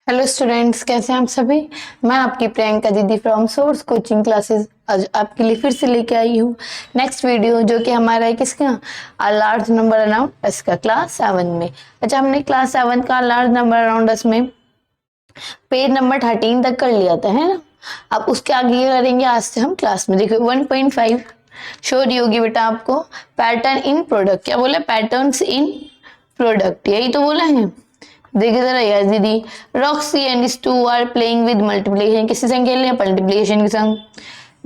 Hello students, कैसे हैं आप सभी। मैं आपकी प्रियंका दीदी फ्रॉम सोर्स कोचिंग क्लासेस आज आपके लिए फिर से लेके आई हूँ नेक्स्ट वीडियो, जो कि हमारा है किसका लार्ज नंबर अराउंड एस का क्लास 7 में। अच्छा, हमने क्लास 7 का लार्ज नंबर अराउंड एस में पेज नंबर 13 तक कर लिया था, है ना। अब उसके आगे ये करेंगे आज से हम क्लास में। देखो 1.5 शो रही होगी बेटा आपको, पैटर्न इन प्रोडक्ट। क्या बोला? पैटर्न्स इन प्रोडक्ट, यही तो बोला है। देखिए जरा, यस दीदी। Roxy and Stu are playing with multiplication, किसके संग खेल रहे हैं? मल्टीप्लिकेशन के संग।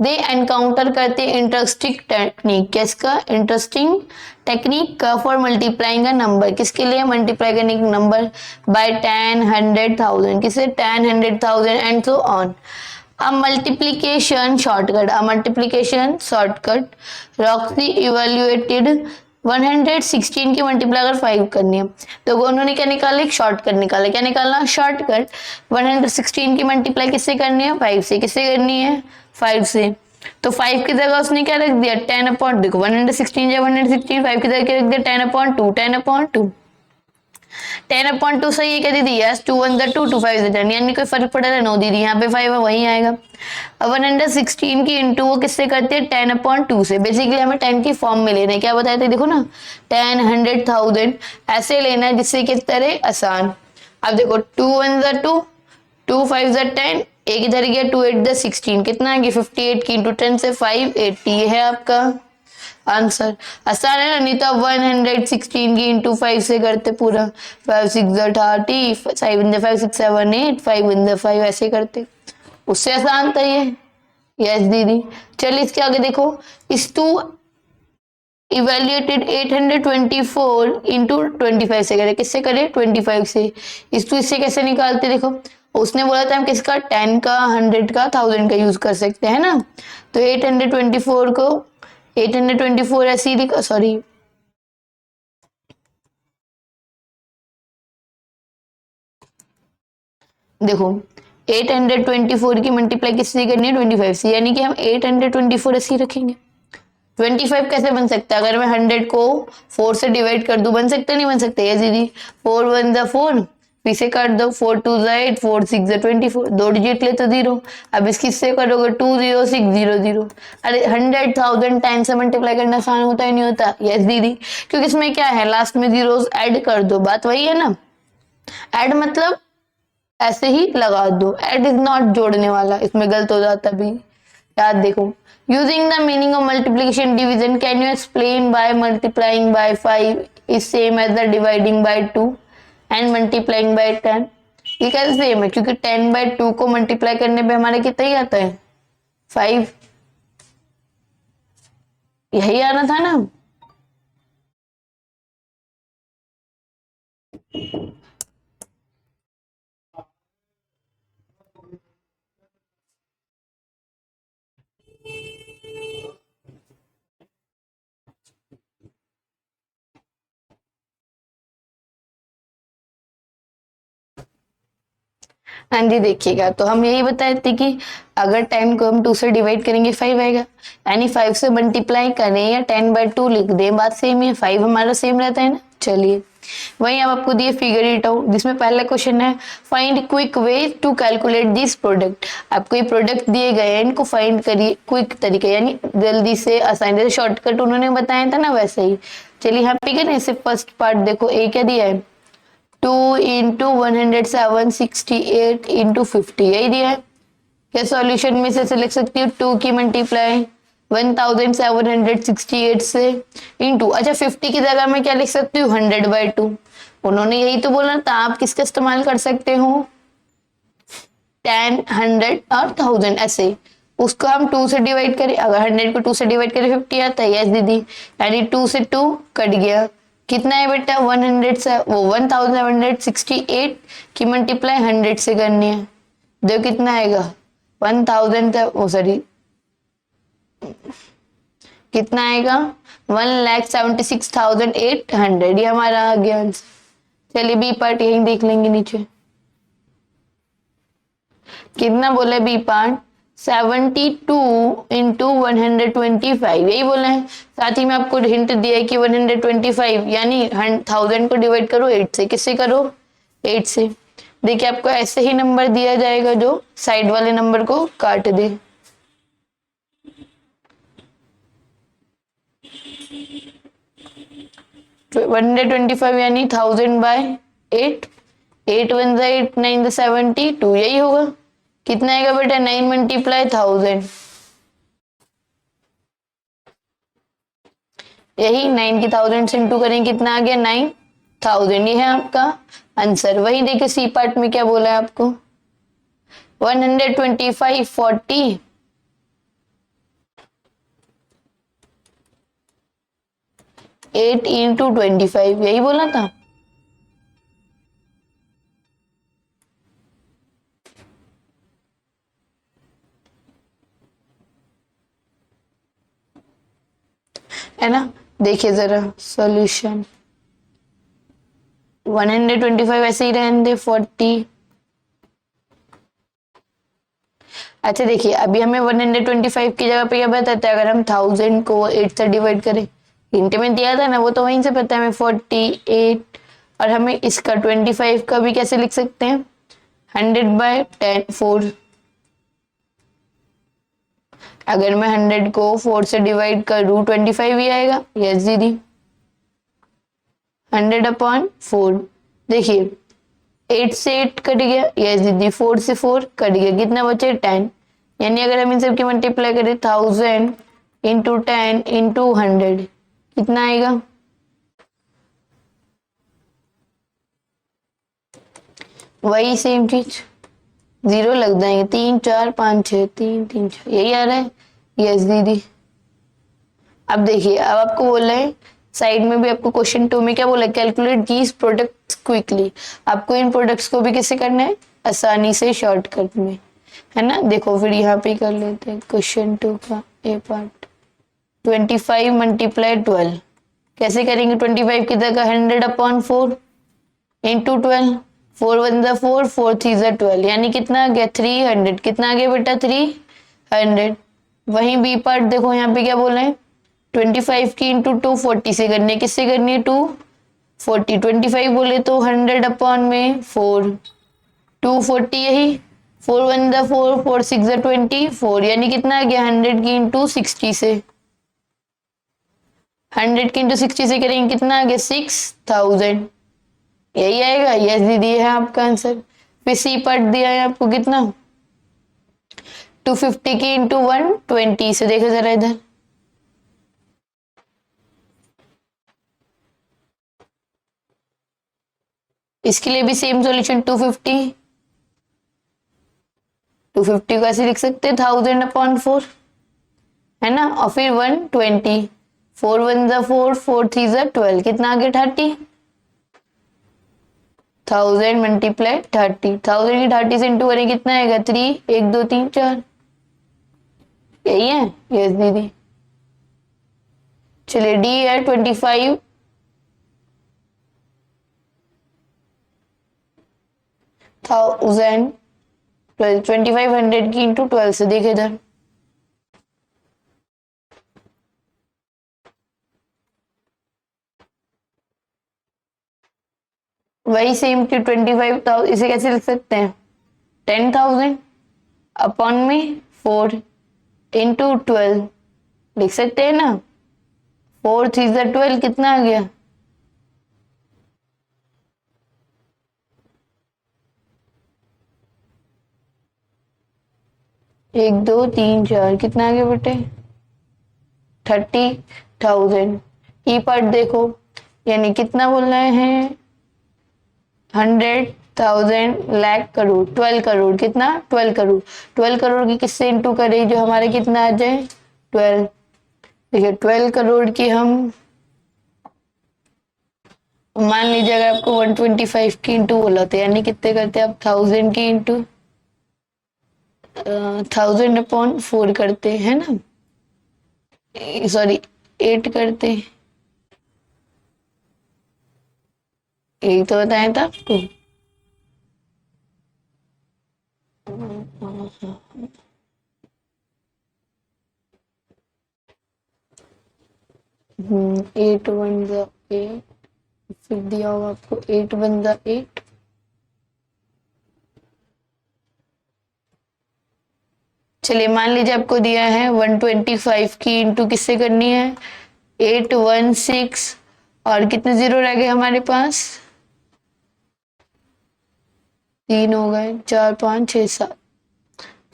दे एनकाउंटर करते इंटरेस्टिंग टेक्निक, किसका? इंटरेस्टिंग टेक्निक का फॉर मल्टीप्लाइंग अ नंबर, किसके लिए? मल्टीप्लाई करने के नंबर बाय 10, 100,000, किसे? 10, 100,000 and so on. A multiplication shortcut, a multiplication shortcut। Roxy evaluated 116 की मल्टीप्लाई अगर 5 करनी है तो उन्होंने क्या निकाला? एक शॉर्टकट निकाला। क्या निकालना? शॉर्टकट। 116 की मल्टीप्लाई किससे करनी है? 5 से। किससे करनी है? 5 से। तो 5 की जगह उसने क्या रख दिया? 10 अपॉन, देखो 116 या 116, 5 की जगह क्या रख दिया? 10 अपॉन 2, 10 अपॉन 2। 10/2 सही है क्या दीदी? यस। 2 1 2, 2 5 10, यानी कोई फर्क पड़ रहा है? नो दीदी, यहाँ पे 5 है, वही आएगा। अब 116 की इंटू वो किससे करते हैं? 10/2 से। बेसिकली हमें 10 की फॉर्म में लेना है। क्या बताए थे? देखो ना, 10, 100,000 ऐसे लेना है जिससे किस तरह आसान। अब देखो 2 1 2, 2 5 10, एक इधर गया, 2 8 16, कितना आएगी? 58 की इंटू 10 से 580, ये है आपका आंसर। आसान है ना? नहीं तो आप 116 की इंटू 5 से करते पूरा। 5 6 30, 5 in the 5 6 7 8, 5 in the 5 ऐसे करते, उससे आसान था ये। यस दीदी। चलिए इसके आगे देखो, इस टू इवेल्युएटेड 824 इंटू 25 से करे। किससे करे? 25 से। इस टू इससे कैसे निकालते? देखो उसने बोला था हम किसका? 10 का, 100 का, 1000 का यूज कर सकते हैं ना। तो 824 को 824 ऐसे ही, सॉरी, देखो 824 की मल्टीप्लाई किससे करनी है? 25 से, यानी कि हम 824 ऐसे ही रखेंगे। 25 कैसे बन सकता है? अगर मैं 100 को 4 से डिवाइड कर दूं, बन सकता नहीं? बन सकता है दीदी। 4 1 4, इसे काट दो, 4 2 8, 4 6 24, दो डिजिट ले तो 0। अब इसकी से करोगे 2 0 6 0 0। अरे 100,000 टाइम से मल्टीप्लाई करना आसान होता है नहीं होता? यस दीदी, क्योंकि इसमें क्या है, लास्ट में जीरोस ऐड कर दो, बात वही है ना। ऐड मतलब ऐसे ही लगा दो, एड इज नॉट जोड़ने वाला, इसमें गलत हो जाता भी। याद देखो, using the meaning of multiplication division, can you explain by multiplying by 5 is same as the dividing by 2 and multiplying by 10। ये कैसे सेम है? क्योंकि 10/2 को मल्टीप्लाई करने पे हमारे कितना ही आता है? 5। यही आना था ना। हाँ जी, देखिएगा, तो हम यही बताए थे कि अगर 10 को हम 2 से डिवाइड करेंगे 5 आएगा, यानी 5 से मल्टीप्लाई करें या 10/2 लिख दें, बात सेम है। 5 हमारा सेम रहता है ना। चलिए, वहीं अब आपको दिए फिगर इट आउट, जिसमें पहला क्वेश्चन है find quick way to calculate this product. आपको ये प्रोडक्ट दिए गए हैं, इनको फाइंड करिए क्विक तरीके, यानी जल्दी से आसानी, जैसे शॉर्टकट उन्होंने बताया था ना वैसे ही। चलिए यहाँ पे क्या, इसे फर्स्ट पार्ट देखो, ए क्या दिया है? 2 इंटू 107 68 इंटू 50, यही दिया है। क्या सॉल्यूशन में से लिख सकती हूँ? 2 की मल्टीप्लाई 1768 से इंटू, अच्छा 50 की जगह मैं क्या लिख सकती हूँ? 100/2। उन्होंने यही तो बोला था, आप किसका इस्तेमाल कर सकते हो? 10, 100 और 1000 ऐसे। उसको हम 2 से डिवाइड करें, अगर 100 को 2 से डिवाइड करें 50 आता है। यस दीदी, यानी 2 से 2 कट गया, कितना है बेटा? 100 से, वो 1768 की मल्टीप्लाई 100 से करनी है, देखो कितना आएगा? 1000 तक, वो सॉरी, कितना आएगा? 1,76,800, ये हमारा आ गया आंसर। चलिए बी पार्ट यही देख लेंगे नीचे, कितना बोला बी पार्ट? 72 इंटू 125, यही बोला है। साथ ही में आपको हिंट दिया है कि 125 यानी 1000 को डिवाइड करो 8 से। किससे करो? 8 से। देखिए आपको ऐसे ही नंबर दिया जाएगा जो साइड वाले नंबर को काट दे। 125 यानी 1000/8, 8 1 8 9 72, यही होगा। कितना आएगा बेटा? 9 मल्टीप्लाई 1000, यही 9 की 1000 से इंटू करें, कितना आ गया? 9000। ये है आपका आंसर। वही देखिए सी पार्ट में क्या बोला है आपको, 125 40 8 इंटू 25, यही बोला था। है ना? देखिए जरा सॉल्यूशन, 125 ऐसे ही रहने दे, 40। अच्छा देखिए अभी हमें 125 की जगह पे क्या बताता है, अगर हम 1000 को 8 से डिवाइड करें, हिंट में दिया था ना, वो तो वहीं से पता है हमें 48। और हमें इसका 25 का भी कैसे लिख सकते हैं, 100/10 4। अगर मैं 100 को 4 से डिवाइड करूँ 25 ही आएगा। यस दीदी, 100/4। देखिए 8 से 8 कट गया, यस दीदी, 4 से 4 कट गया, कितना बचे? 10। यानी अगर हम इन सब की मल्टीप्लाई करें 1000 इंटू 10 इंटू 100, कितना आएगा? वही सेम चीज, जीरो लग जाएंगे, 3 4 5 6, 3 3 6, यही आ रहा है। यस दीदी। अब देखिए अब आपको बोला है साइड में भी, आपको क्वेश्चन 2 में क्या बोला, कैलकुलेट दीज प्रोडक्ट्स क्विकली। आपको इन प्रोडक्ट्स को भी कैसे करना है, आसानी से शॉर्टकट में, है ना। देखो फिर यहाँ पे कर लेते हैं क्वेश्चन 2 का ए पार्ट। 25 मल्टीप्लाई 12 कैसे करेंगे, 25 की जगह 100/4 इंटू 12, 4 1 4, 4 3 12, यानी कितना आ गया? 300। कितना आ गया बेटा? 300। वहीं बी पार्ट देखो, यहाँ पे क्या बोला है, 25 की इंटू 240 से करनी है, किससे करनी है? 240। 25 बोले तो 100/4, 240, यही 4 1 4, 4 6 24, यानी कितना आ गया? 100 की इंटू 60 से, 100 की इंटू 60 से करेंगे, कितना आ गया? 6000, यही आएगा। यस दीदी है आपका आंसर। फिर सी पार्ट दिया है आपको, कितना? 250 की इंटू 120 से, देखो जरा इधर, इसके लिए भी सेम सॉल्यूशन, 250 को ऐसे लिख सकते हैं 1000/4, है ना। और फिर 120, 4 1 4, 4 3 12, कितना आ गया? 30। 1000 मल्टीप्लाई 30, 1000 की 30 से इंटू करें, कितना आएगा? 3 1 2 3 4, यही है। यस दीदी। चलिए डी है 25 1000 2500 की इंटू 12 से, देखे इधर, वही सेम की 25,000, इसे कैसे लिख सकते हैं? 10,000 अपॉन में 4 इंटू 12, लिख सकते हैं ना। 4 3 12, कितना आ गया? 1 2 3 4, कितना आ गया बेटे? 30,000। ई पार्ट देखो, यानी कितना बोल रहे हैं? 100,000 लाख करोड़, 12 करोड़, कितना? 12 करोड़। 12 करोड़ की किससे इंटू करें जो हमारे कितना आ जाए? 12। देखिए 12 करोड़ की हम मान लीजिए, अगर आपको 125 की इंटू बोला तो यानी कितने करते हैं आप? 1000 की इंटू 1000/4 करते हैं ना, सॉरी 8 करते, यही तो बताया था आपको। हम्म, 8 1 जा 8, फिर दिया होगा आपको 8 1 जा 8, चलिए मान लीजिए आपको दिया है 125 की इंटू किससे करनी है, 816, और कितने जीरो रह गए हमारे पास, 3 हो गए, 4 5 6 7,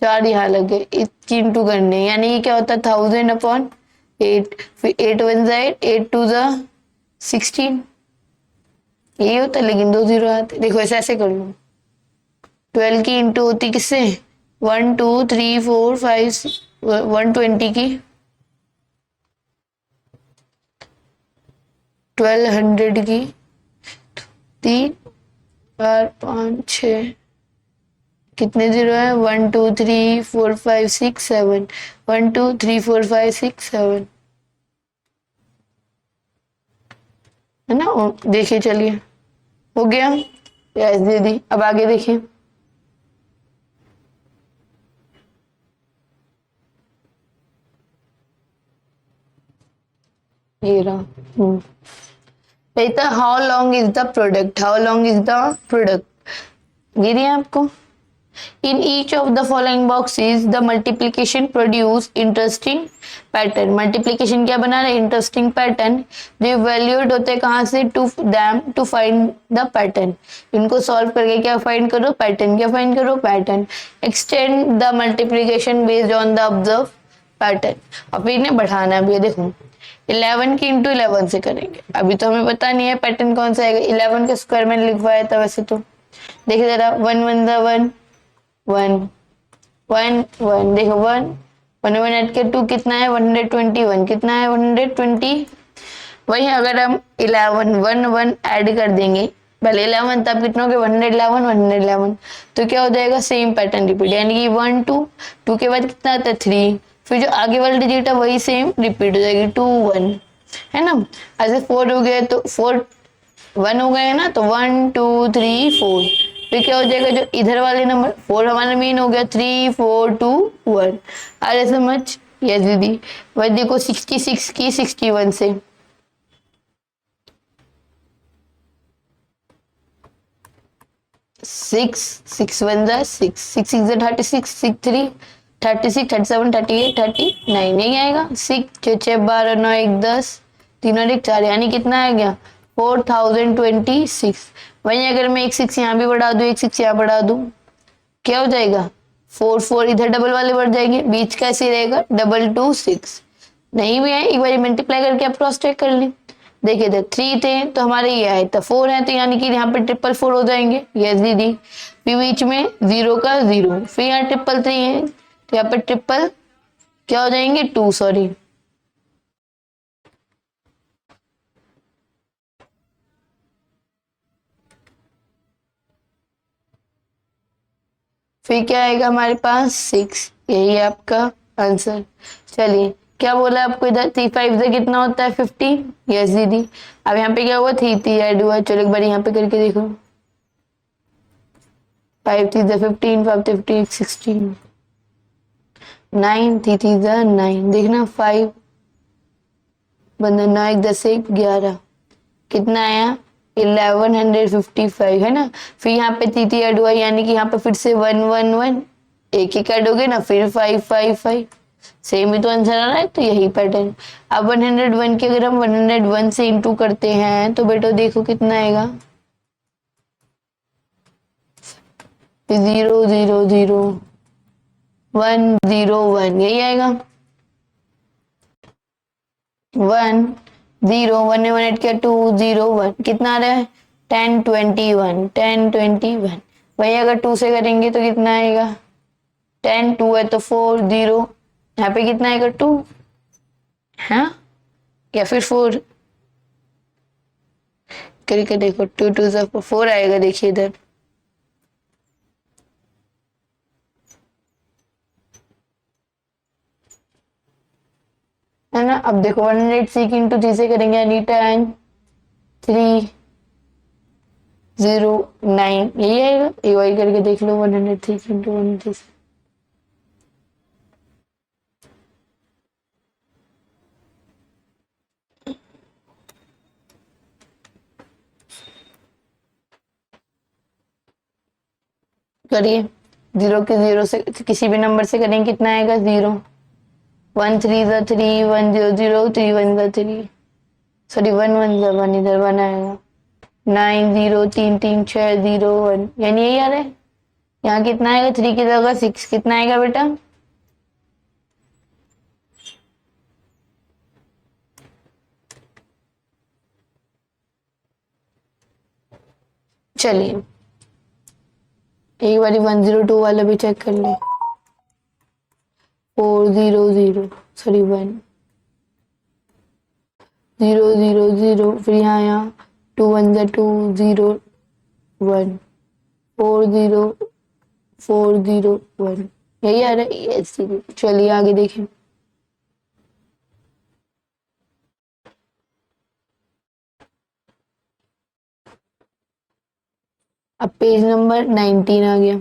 4 यहाँ लग गए, इसकी इंटू करने, यानी ये क्या होता है 1000/8, फिर 8 1 जा 8, 8 2 जा 16, यही होता है, लेकिन 2 जीरो आते। देखो ऐसे ऐसे कर लो, 12 की इंटू होती किससे, 1 2 3 4 5 120 की, 1200 की, 3 4 5 6, कितने जीरो है, 1 2 3 4 5 6 7, 1 2 3 4 5 6 7, है ना। देखिए चलिए हो गया, यस दीदी। अब आगे देखिए, ये रहा। बेटा how long is the product, how long is the product, ये दिया आपको। In each of the following boxes, the multiplication produce interesting pattern. Multiplication क्या बना रहे, interesting pattern, जो valued होते हैं कहाँ से, to them to find the pattern. इनको solve करके क्या find करो, pattern, क्या find करो, pattern. Extend the multiplication based on the observed pattern. और फिर इन्हें बढ़ाना भी है, देखो 11 की इंटू 11 से करेंगे, अभी तो हमें पता नहीं है पैटर्न कौन सा आएगा, 11 के स्क्वायर में लिखवाया था वैसे तो, देखिए जरा, 1 1 द 1 1 1 1, देखो 1 1 1 ऐड के 2 कितना है, 121, कितना है 120। वही अगर हम 11 1 1 ऐड कर देंगे, पहले 11 तब कितना हो गया 111 111, तो क्या हो जाएगा, सेम पैटर्न रिपीट, यानी कि 1 2 2 के बाद कितना आता है 3, फिर जो आगे वाला डिजिट है वही सेम रिपीट हो जाएगी 2 1, है ना। ऐसे 4 हो गया तो 4 1 हो गए ना, तो 1 2 3 4, फिर क्या हो जाएगा, जो इधर वाले नंबर 4 हमारा मेन हो गया, 3 4 2 1, आ रहा समझ, यस दीदी। वही देखो 66 की 61 से, 6 6 1 जा 6 6 6 जा 36, 6 3 36 37 38 39, नहीं आएगा, 6 6 6 12 9 1 10, 3 और 1 4, यानी कितना आ गया 4026। वहीं अगर मैं एक 6 यहाँ भी बढ़ा दूं, एक 6 यहाँ बढ़ा दूं, क्या हो जाएगा 4 4, इधर डबल वाले बढ़ जाएंगे, बीच कैसे रहेगा 2 2 6, नहीं भी है एक बार मल्टीप्लाई करके आप क्रॉस चेक कर लें। देखिए इधर 3 थे तो हमारे ये आए, तो 4 है तो यानी कि यहाँ पे 4 हो जाएंगे, यस दीदी। फिर बीच में 0 का 0, फिर यहाँ 3 है तो यहाँ पे ट्रिपल क्या हो जाएंगे 2, सॉरी, फिर क्या आएगा हमारे पास 6, यही है आपका आंसर। चलिए क्या बोला आपको, इधर 3 5 से कितना होता है 50, यस दीदी। अब यहाँ पे क्या हुआ 3 3 ऐड हुआ, चलो एक बार यहाँ पे करके देखो, 5 3 जा 15 5 15 16, 9 3 3 जा 9, देखना 5 बंदा 9 1 10 1 11, कितना आया 1155, है ना। फिर यहाँ पे 3 3 ऐड हुआ, यानी कि यहाँ पे फिर से 1 1 1, एक एक ऐड हो गए ना, फिर 5 5 5, सेम ही तो आंसर आ रहा है, तो यही पैटर्न। अब 101 के अगर हम 101 से इंटू करते हैं तो बेटा देखो कितना आएगा, 0 0 0 1 0 1, यही आएगा 1 0 1 1 8 क्या 2 0 1, कितना आ रहा है 10 21 10 21। वही अगर 2 से करेंगे तो कितना आएगा 10 2 है तो 4 0, यहाँ पे कितना आएगा 2, हाँ या फिर 4, करके देखो 2 2 से 4 आएगा, देखिए इधर, है ना। अब देखो 106 इंटू 3 से करेंगे, यानी 10 3 0 9, यही आएगा, एक बार करके देख लो 103 इंटू 106, करिए जीरो के जीरो से किसी भी नंबर से करेंगे कितना आएगा 0, 1 3 ज़ा 3, 1 0 0, 3 1 ज़ा 3, सॉरी 1 1 ज़ा 1, इधर 1 आएगा, 9 0 3 3 6 0 1, यानी यही आ रहा है। यहाँ कितना आएगा 3 की जगह 6, कितना आएगा बेटा? चलिए एक बारी 102 वाला भी चेक कर ले। 4 0 0, सॉरी 1 0 0 0, फिर यहाँ 2 1 ज़ा 2, 0 1, 4 0 4 0 1, यही आ रहा है। यस, चलिए आगे देखें। अब पेज नंबर 19 आ गया।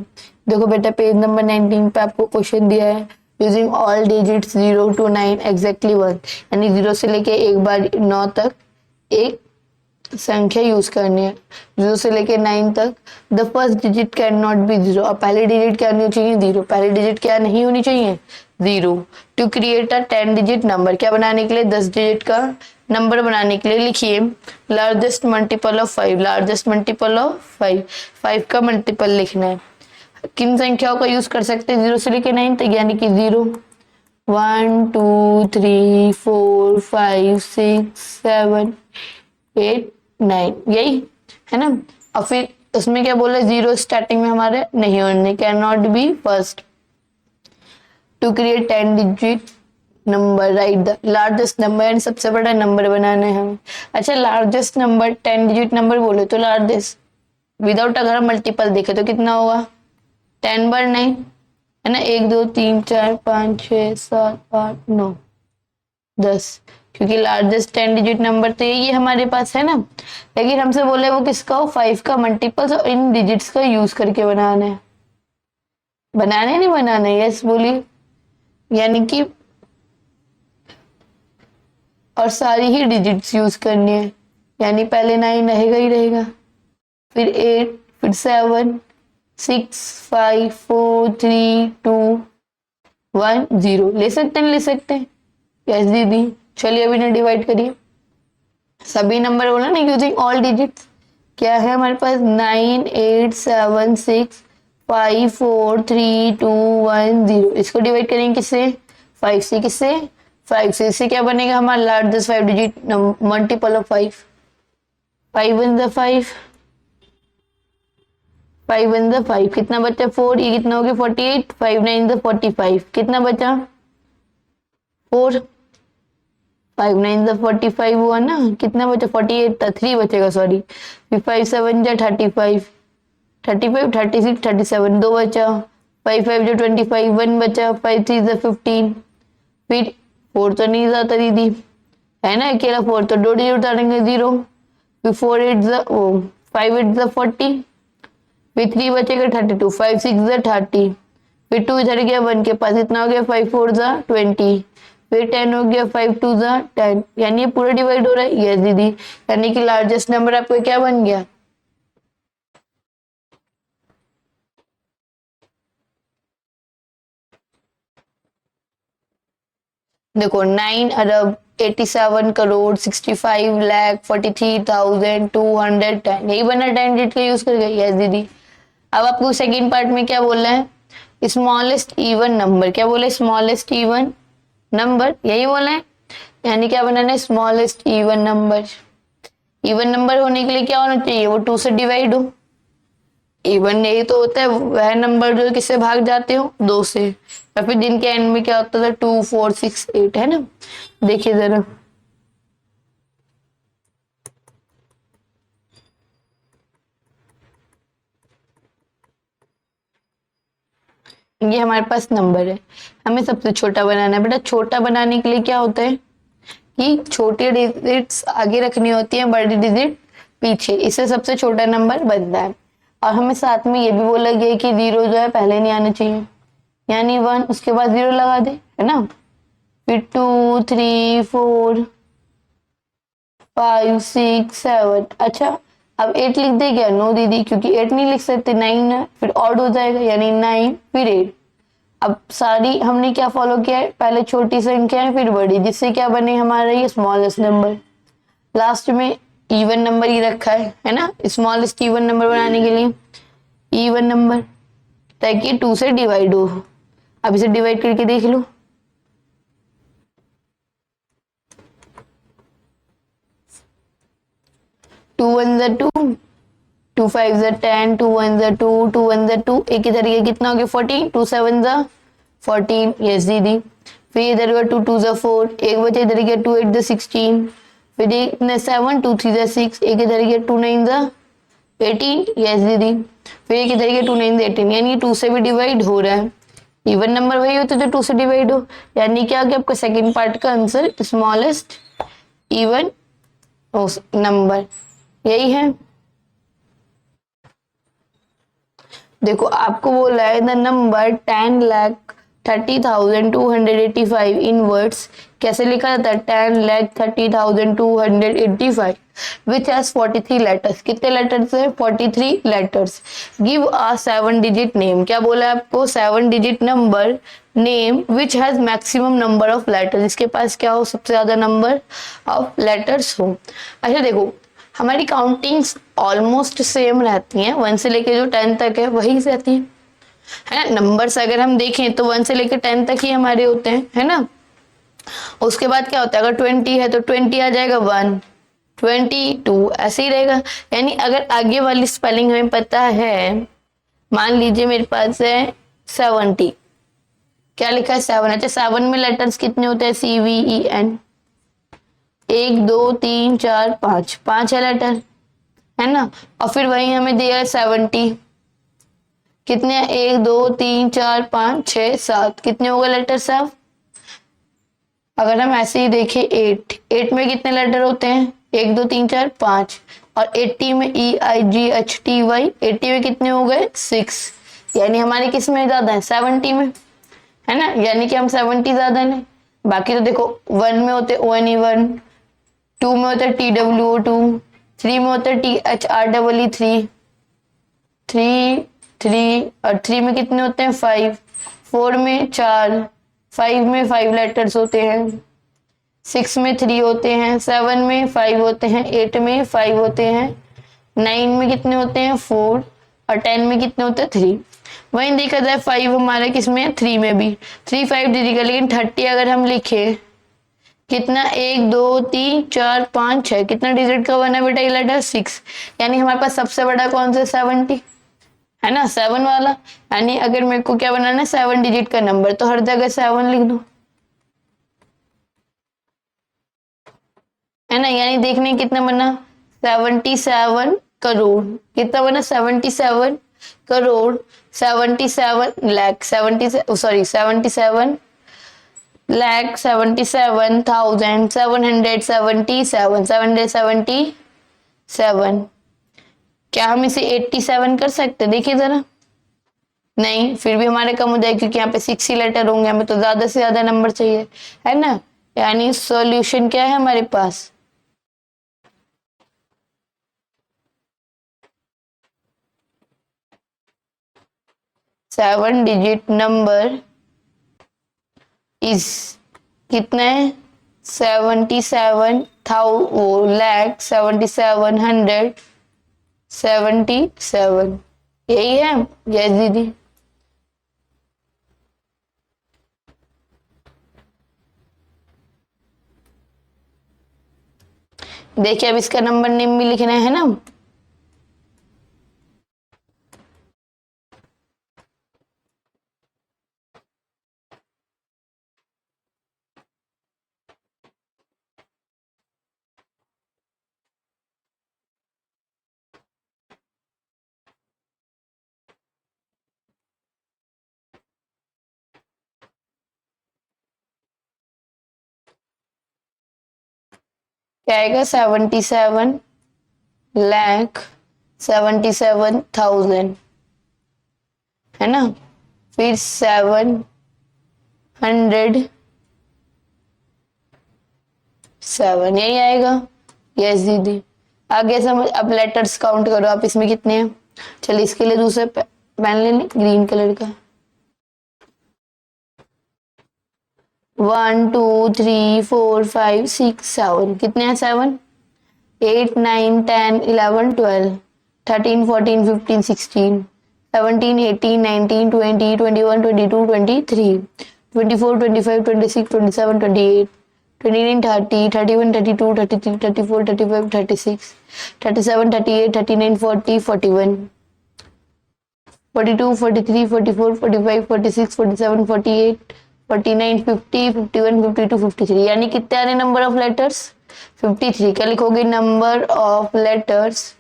देखो बेटा पेज नंबर 19 पे आपको क्वेश्चन दिया है, using all digits 0 to 9 exactly 1, यानी 0 से लेके एक बार 9 तक एक संख्या यूज करनी है, 0 से लेके 9 तक। The first digit can not B 0, और पहली डिजिट क्या होनी चाहिए? 0। पहली डिजिट क्या नहीं होनी चाहिए? 0। To create a 10 digit number, क्या बनाने के लिए? 10 डिजिट का नंबर बनाने के लिए लिखिए largest multiple of 5, largest multiple of 5, 5 का मल्टीपल लिखना है। किन संख्याओं का यूज कर सकते हैं 0 से लेके 9 तक, यानी कि 0 1 2 3 4 5 6 7 8 9, यही है ना। और फिर उसमें क्या बोले? 0 स्टार्टिंग में हमारे नहीं होने, can not be first. To create 10 digit number, write the largest number, यानी सबसे बड़ा नंबर बनाना है हमें। अच्छा लार्जेस्ट नंबर 10 डिजिट नंबर बोले तो लार्जेस्ट विदाउट अगर हम मल्टीपल देखे तो कितना होगा? 10 बार 9 है ना, 1 2 3 4 5 6 7 8 9 10, क्योंकि लार्जेस्ट 10 डिजिट नंबर तो यही हमारे पास है ना। लेकिन हमसे बोले वो किसका हो? 5 का मल्टीपल, और इन डिजिट्स का यूज करके बनाना है। बनाने नहीं बनाना है? यस बोलिए। यानी कि और सारी ही डिजिट्स यूज करनी है, यानी पहले 9 रहेगा ही रहेगा, फिर 8, फिर 7 6 5 4 3 2 1 0, ले सकते हैं ले सकते हैं। यस दीदी। चलिए अभी ना डिवाइड करिए सभी नंबर बोला ना यूजिंग ऑल डिजिट्स। क्या है हमारे पास? 9 8 7 6 5 4 3 2 1 0, इसको डिवाइड करेंगे किससे? 5 से। किससे? 5 से। इससे क्या बनेगा हमारा लार्जेस्ट 5 डिजिट मल्टीपल ऑफ 5, 5 1 ज़ा 5, 5 1 ज़ा 5, कितना बचा? 4, ये कितना हो गया? 48, 5 9 ज़ा 45, कितना बचा? 4, 5 9 ज़ा 45 हुआ ना, कितना बचा? 48 था, 3 बचेगा सॉरी, फिर 5 7 ज़ा 35, 35 36 37, 2 बचा, 5 5 ज़ा 25, 1 बचा, 5 3 ज़ा 15, फिर 4 तो नहीं जाता दीदी है ना, अकेला 4 तो 2 डिजिट उतारेंगे 0, फिर 4 8 ज़ा 5 8 ज़ा 40, फिर 3 बचेगा 32, 5 6 ज़ा 30, फिर 2 इधर गया 1 के पास, इतना हो गया 5 4 ज़ा 20, फिर 10 हो गया, 5 2 ज़ा 10, यानी ये पूरा डिवाइड हो रहा है। यस दीदी, यानी कि लार्जेस्ट नंबर आपको क्या बन गया? देखो 9 अरब 87 करोड़ 65 लाख 43,210, यही बना 10 डिजिट का यूज कर गए। यस दीदी। अब आपको सेकंड पार्ट में क्या बोलना है? स्मॉलेस्ट इवन नंबर, क्या बोले? स्मॉलेस्ट इवन नंबर, यही बोला है, यानी क्या बनाना है? Smallest even number. Even number होने के लिए क्या होना चाहिए? वो 2 से डिवाइड हो। इवन यही तो होता है वह नंबर जो किससे भाग जाते हो? 2 से। और फिर दिन के एंड में क्या होता था? 2 4 6 8, है ना। देखिए जरा, ये हमारे पास नंबर है, हमें सबसे छोटा बनाना है। बेटा छोटा बनाने के लिए क्या होता है कि छोटी डिजिट्स आगे रखनी होती है, बड़ी डिजिट पीछे, इससे सबसे छोटा नंबर बनता है। और हमें साथ में ये भी बोला गया है कि 0 जो है पहले नहीं आना चाहिए, यानी 1 उसके बाद 0 लगा दे, है ना। फिर 2 3 4 5 6 7, अच्छा अब 8 लिख दे क्या? नो दीदी, क्योंकि 8 नहीं लिख सकते, 9 है, फिर ऑड हो जाएगा, यानी 9 फिर 8। अब सारी हमने क्या फॉलो किया है? पहले छोटी संख्या है फिर बड़ी, जिससे क्या बने हमारा ये स्मॉलेस्ट नंबर। लास्ट में इवन नंबर ही रखा है ना, स्मॉलेस्ट इवन नंबर बनाने के लिए इवन नंबर, ताकि 2 से डिवाइड हो। अब इसे डिवाइड करके देख लो। 2 1 जा 2, 2 5 जा 10, 2 1 जा 2, 2 1 जा 2, एक इधर ये कितना हो गया 14, 2 7 जा 14, यस दीदी। फिर इधर का 2 2 जा 4, एक बचे इधर गया 2 8 जा 16, फिर एक 7 2 3 जा 6, एक इधर गया 2 9 जा 18, यस दीदी। फिर एक इधर गया 2 9 जा 18, यानी 2 से भी डिवाइड हो रहा है। इवन नंबर वही होते जो 2 से डिवाइड हो, यानी क्या कि आपका सेकंड पार्ट का आंसर स्मॉलेस्ट इवन नंबर यही है। देखो आपको बोला है द नंबर 10,30,285 इन वर्ड्स, कैसे लिखा जाता है? 10,30,285 विच हैज 43 लेटर्स। कितने लेटर्स है? 43 letters. Give a 7 digit name. क्या बोला है आपको? 7 digit number name which has maximum number of letters, इसके पास क्या हो? सबसे ज्यादा नंबर ऑफ लेटर्स हो। अच्छा देखो, हमारी काउंटिंग्स ऑलमोस्ट सेम रहती हैं, 1 से लेके जो 10 तक है वही रहती है ना। नंबर्स अगर हम देखें तो 1 से लेकर 10 तक ही हमारे होते हैं, है ना। उसके बाद क्या होता है? अगर 20 है तो 20 आ जाएगा 1, 22 ऐसे ही रहेगा। यानी अगर आगे वाली स्पेलिंग हमें पता है, मान लीजिए मेरे पास है 70, क्या लिखा है? 7। अच्छा 7 में लेटर्स कितने होते हैं? CVEN, 1 2 3 4 5, 5 है लेटर, है ना। और फिर वही हमें दिया है 70, कितने? 1 2 3 4 5 6 7, कितने हो गए लेटर साहब? अगर हम ऐसे ही देखें 8 में कितने लेटर होते हैं? 1 2 3 4 5, और 80 में EIGHTY, 80 में कितने हो गए? 6, यानी हमारे किस में ज्यादा है? 70 में, है ना। यानी कि हम 70 ज्यादा है। बाकी तो देखो 1 में होते ONE1, 2 में होता है TWO2, 3 में होता है THREE3, 3 और 3 में कितने होते हैं? 5, 4 में 4, 5 में 5 लेटर्स होते हैं, 6 में 3 होते हैं, 7 में 5 होते हैं, 8 में 5 होते हैं, 9 में कितने होते हैं? 4, और 10 में कितने होते हैं? 3। वहीं देखा जाए 5 हमारे किसमें है? 3 में भी। 3 5 दीदी का, लेकिन 30 अगर हम लिखे कितना? 1 2 3 4 5 6, कितना डिजिट का बना बेटा ये लेटर? 6, यानी हमारे पास सबसे बड़ा कौन सा? 70, है ना, 7 वाला। यानी अगर मेरे को क्या बनाना है? 7 डिजिट का नंबर, तो हर जगह 7 लिख दो, है ना। यानी देखने कितना बना? 77 करोड़। कितना बना? 77 करोड़, 77 लाख, 70 सॉरी 77 लाख 77,777, 777। क्या हम इसे 87 कर सकते? देखिए जरा, नहीं, फिर भी हमारे कम हो जाएगा, क्योंकि यहाँ पे 6 ही लेटर होंगे, हमें तो ज्यादा से ज्यादा नंबर चाहिए, है ना। यानी सॉल्यूशन क्या है हमारे पास? 7 डिजिट नंबर इज कितना है? 77,77,777, यही है। यस दीदी। देखिए अब इसका नंबर नेम भी लिखना है ना। क्या आएगा? 77,77,000, है ना। फिर 707, यही आएगा। यस दीदी। आगे समझ। अब लेटर्स काउंट करो आप, इसमें कितने हैं। चलिए इसके लिए दूसरे पेन ले लें, ग्रीन कलर का। 1 2 3 4 5 6 7, कितने हैं 7। 8 9 10 11 12 13 14 15 16 17 18 19 20 21 22 23 24 25 26 27 28 29 30 31 32 33 34 35 36 37 38 39 40 41 42 43 44 45 46 47 48 49 50 51 52 53, यानी कितने आ रहे नंबर ऑफ लेटर्स 53। क्या लिखोगे, नंबर ऑफ लेटर्स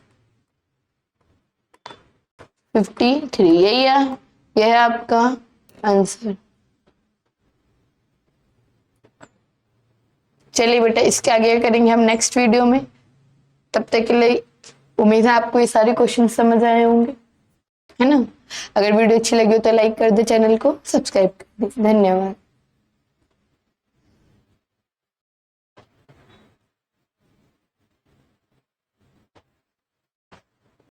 53, यही है, यह है आपका आंसर। चलिए बेटा, इसके आगे करेंगे हम नेक्स्ट वीडियो में। तब तक के लिए उम्मीद है आपको ये सारे क्वेश्चन समझ आए होंगे, है ना। अगर वीडियो अच्छी लगी हो तो लाइक कर दे, चैनल को सब्सक्राइब कर दे। धन्यवाद।